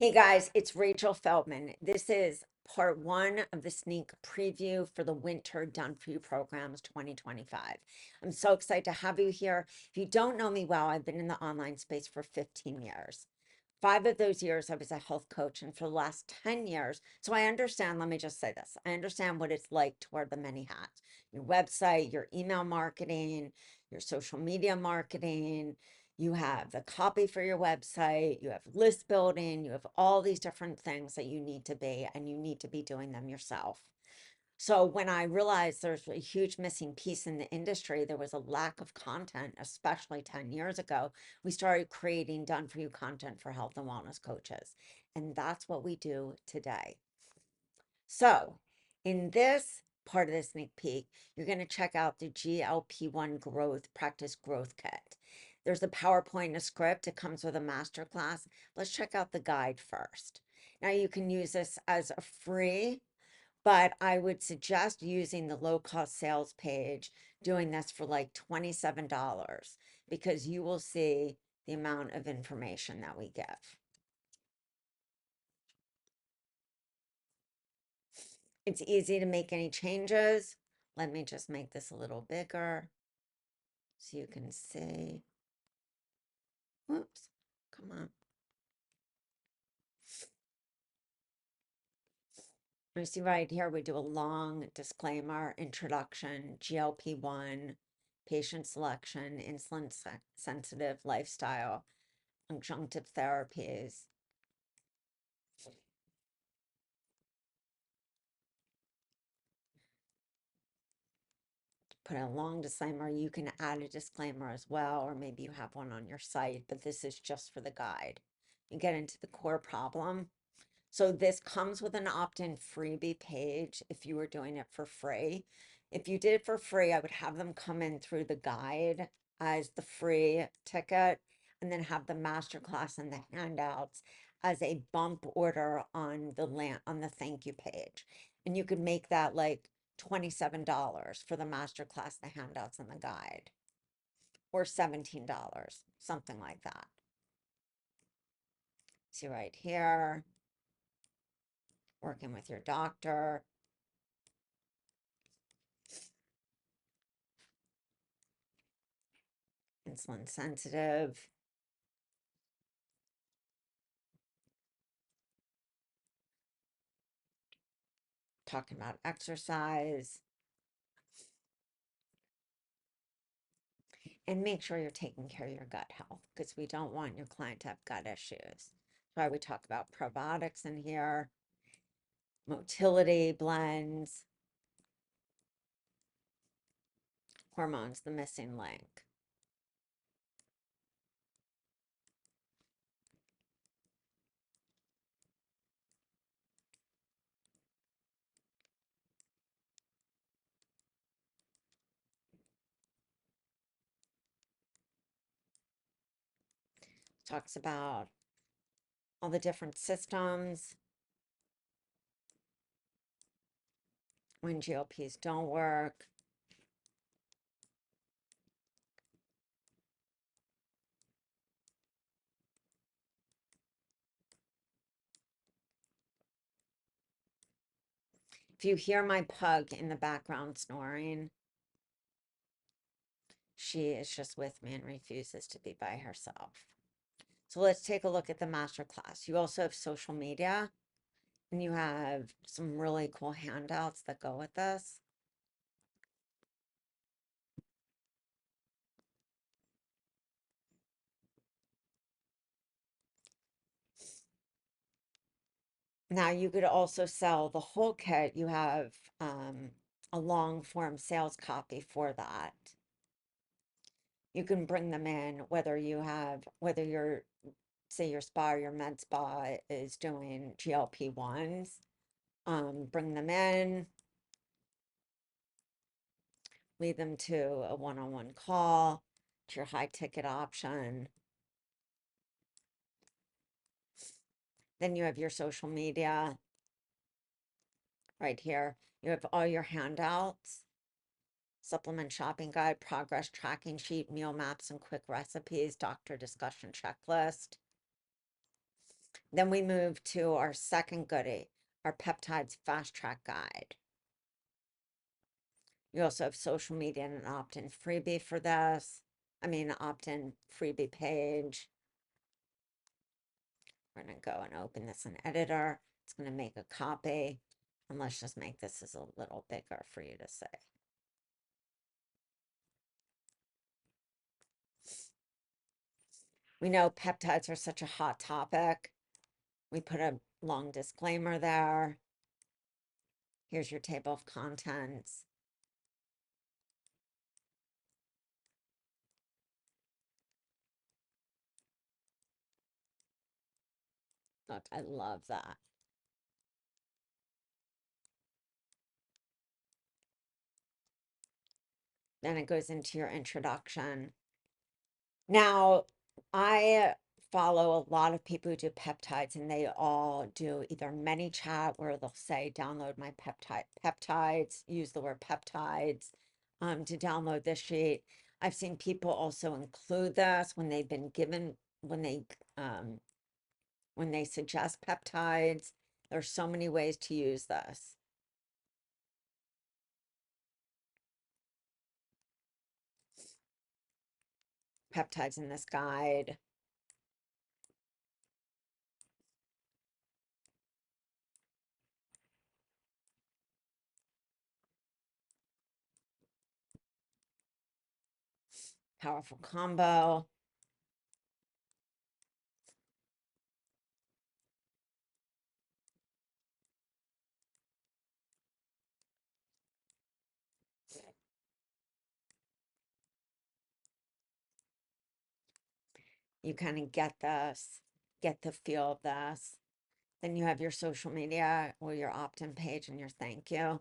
Hey guys, it's Rachel Feldman. This is part one of the sneak preview for the Winter Done For You Programs 2025. I'm so excited to have you here. If you don't know me well, I've been in the online space for 15 years. 5 of those years, I was a health coach, and for the last 10 years, so I understand, let me just say this, I understand what it's like to wear the many hats, your website, your email marketing, your social media marketing, you have the copy for your website, you have list building, you have all these different things that you need to be, and you need to be doing them yourself. So when I realized there's a huge missing piece in the industry, there was a lack of content, especially 10 years ago, we started creating done for you content for health and wellness coaches. And that's what we do today. So in this part of the sneak peek, you're going to check out the GLP1 growth practice growth kit. There's a PowerPoint and a script. It comes with a masterclass. Let's check out the guide first. Now you can use this as a free, but I would suggest using the low cost sales page, doing this for like $27 because you will see the amount of information that we give. It's easy to make any changes. Let me just make this a little bigger so you can see. Whoops, come on. You see right here, we do a long disclaimer, introduction, GLP1, patient selection, insulin sensitive lifestyle, adjunctive therapies. Put a long disclaimer. You can add a disclaimer as well, or maybe you have one on your site, but this is just for the guide. You get into the core problem. So this comes with an opt-in freebie page if you were doing it for free. If you did it for free, I would have them come in through the guide as the free ticket and then have the masterclass and the handouts as a bump order on the thank you page. And you could make that like $27 for the masterclass, the handouts, and the guide, or $17, something like that. See right here, working with your doctor. Insulin sensitive. Talking about exercise. And make sure you're taking care of your gut health because we don't want your client to have gut issues. That's why we talk about probiotics in here, motility blends, hormones, the missing link. Talks about all the different systems, when GLPs don't work. If you hear my pug in the background snoring, she is just with me and refuses to be by herself. So let's take a look at the master class. You also have social media, and you have some really cool handouts that go with this. Now you could also sell the whole kit. You have a long form sales copy for that. You can bring them in, whether you're, say your spa or your med spa is doing GLP1s, bring them in, lead them to a one-on-one call, to your high ticket option. Then you have your social media right here. You have all your handouts, supplement shopping guide, progress tracking sheet, meal maps and quick recipes, doctor discussion checklist. Then we move to our second goodie, our Peptides Fast Track Guide. You also have social media and an opt-in freebie for this. I mean, an opt-in freebie page. We're going to go and open this in editor. It's going to make a copy. And let's just make this as a little bigger for you to see. We know peptides are such a hot topic. We put a long disclaimer there. Here's your table of contents. Look, I love that. Then it goes into your introduction. Now, I follow a lot of people who do peptides, and they all do either ManyChat where they'll say, download my peptides, use the word peptides to download this sheet. I've seen people also include this when they've been given, when they suggest peptides. There's so many ways to use this. Peptides in this guide. Powerful combo. You kind of get this, get the feel of this. Then you have your social media or your opt-in page and your thank you.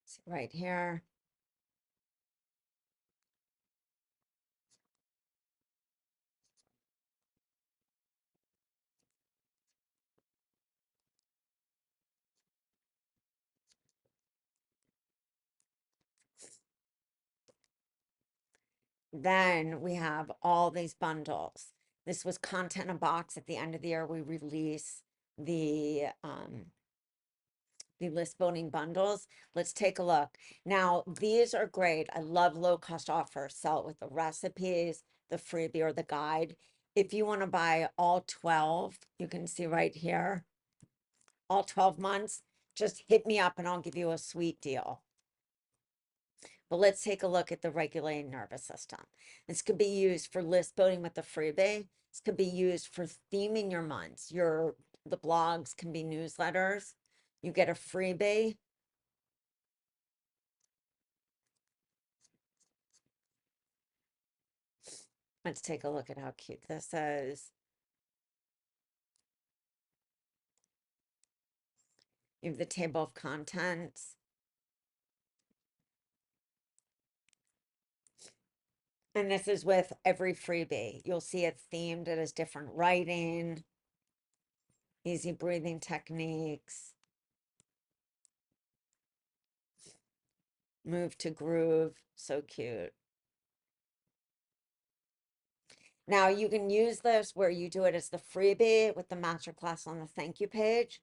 See right here. Then we have all these bundles. This was content in a box. At the end of the year, we release the list building bundles. Let's take a look. Now, these are great. I love low cost offers. Sell it with the recipes, the freebie, or the guide. If you want to buy all 12, you can see right here, all 12 months, just hit me up and I'll give you a sweet deal. But let's take a look at the regulating nervous system. This could be used for list building with the freebie. This could be used for theming your months. The blogs can be newsletters. You get a freebie. Let's take a look at how cute this is. You have the table of contents. And this is with every freebie. You'll see it themed. It has different writing, easy breathing techniques, move to groove. So cute. Now you can use this where you do it as the freebie with the masterclass on the thank you page,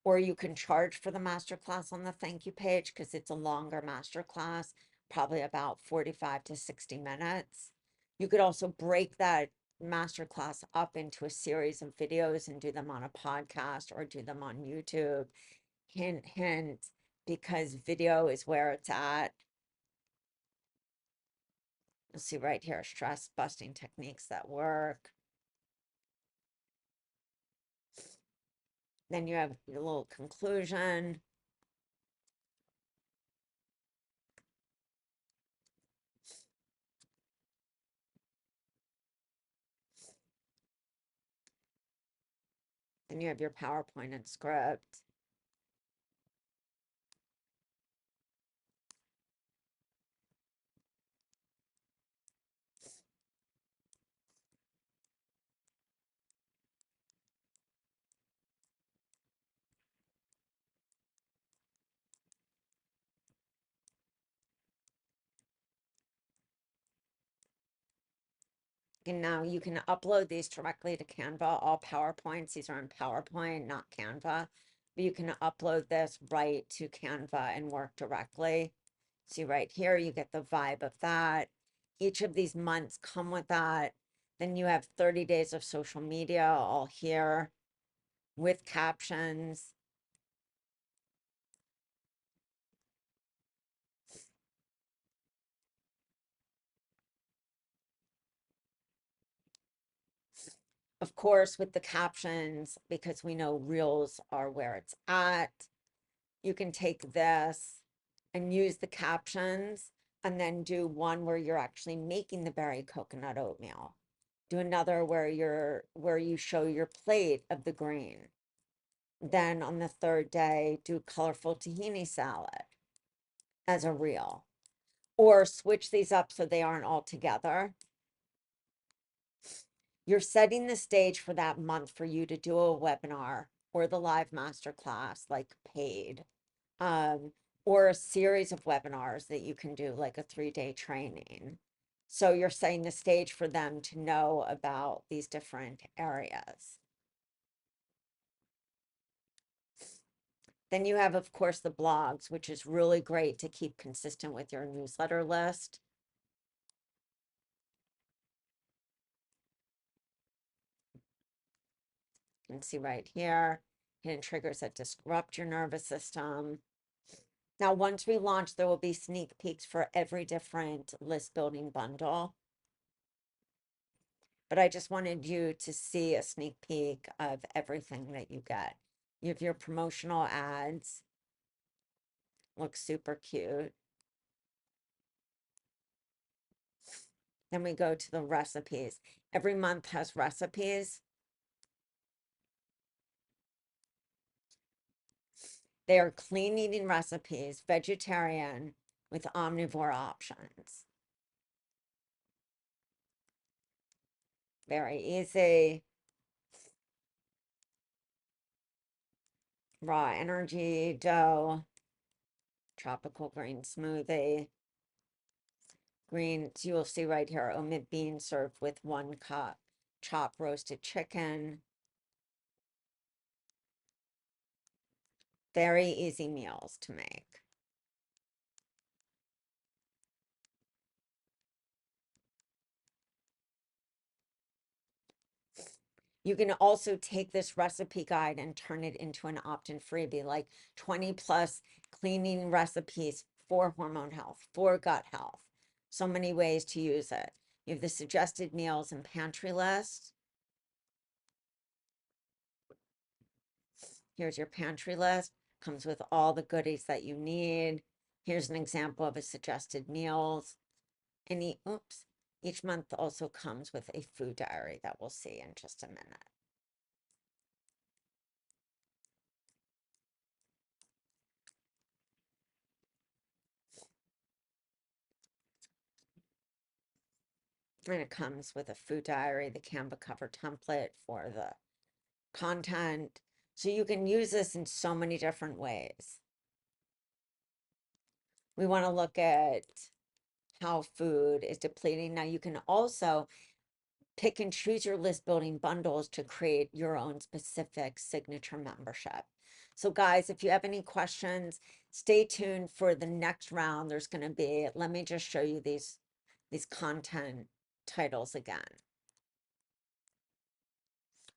or you can charge for the masterclass on the thank you page because it's a longer masterclass, probably about 45 to 60 minutes. You could also break that masterclass up into a series of videos and do them on a podcast or do them on YouTube. Hint, hint, because video is where it's at. You'll see right here, stress busting techniques that work. Then you have your little conclusion. Then you have your PowerPoint and script. And now you can upload these directly to Canva, all PowerPoints. These are in PowerPoint, not Canva. But you can upload this right to Canva and work directly. See right here, you get the vibe of that. Each of these months come with that. Then you have 30 days of social media all here with captions. Of course, with the captions, because we know reels are where it's at, you can take this and use the captions and then do one where you're actually making the berry coconut oatmeal. Do another where you show your plate of the green. Then on the third day, do colorful tahini salad as a reel. Or switch these up so they aren't all together. You're setting the stage for that month for you to do a webinar or the live masterclass, like paid, or a series of webinars that you can do, like a 3-day training. So you're setting the stage for them to know about these different areas. Then you have, of course, the blogs, which is really great to keep consistent with your newsletter list. You can see right here, hidden triggers that disrupt your nervous system. Now, once we launch, there will be sneak peeks for every different list building bundle. But I just wanted you to see a sneak peek of everything that you get. You have your promotional ads, look super cute. Then we go to the recipes. Every month has recipes. They are clean eating recipes, vegetarian with omnivore options. Very easy. Raw energy dough, tropical green smoothie. Greens, you will see right here, omit beans served with 1 cup, chopped roasted chicken. Very easy meals to make. You can also take this recipe guide and turn it into an opt-in freebie, like 20 plus cleaning recipes for hormone health, for gut health. So many ways to use it. You have the suggested meals and pantry list. Here's your pantry list. Comes with all the goodies that you need. Here's an example of a suggested meals. And each month also comes with a food diary that we'll see in just a minute. And it comes with a food diary, the Canva cover template for the content. So you can use this in so many different ways. We want to look at how food is depleting. Now you can also pick and choose your list building bundles to create your own specific signature membership. So guys, if you have any questions, stay tuned for the next round. There's going to be, let me just show you these content titles again.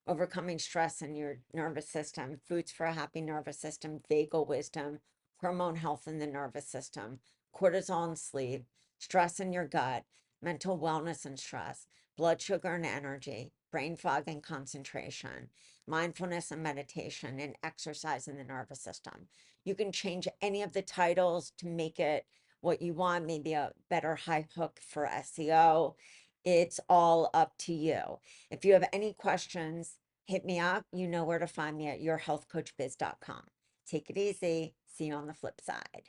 Overcoming stress in your nervous system, foods for a happy nervous system, vagal wisdom, hormone health in the nervous system, cortisol and sleep, stress in your gut, mental wellness and stress, blood sugar and energy, brain fog and concentration, mindfulness and meditation, and exercise in the nervous system. You can change any of the titles to make it what you want, maybe a better high hook for SEO. It's all up to you. If you have any questions, hit me up. You know where to find me at yourhealthcoachbiz.com. Take it easy. See you on the flip side.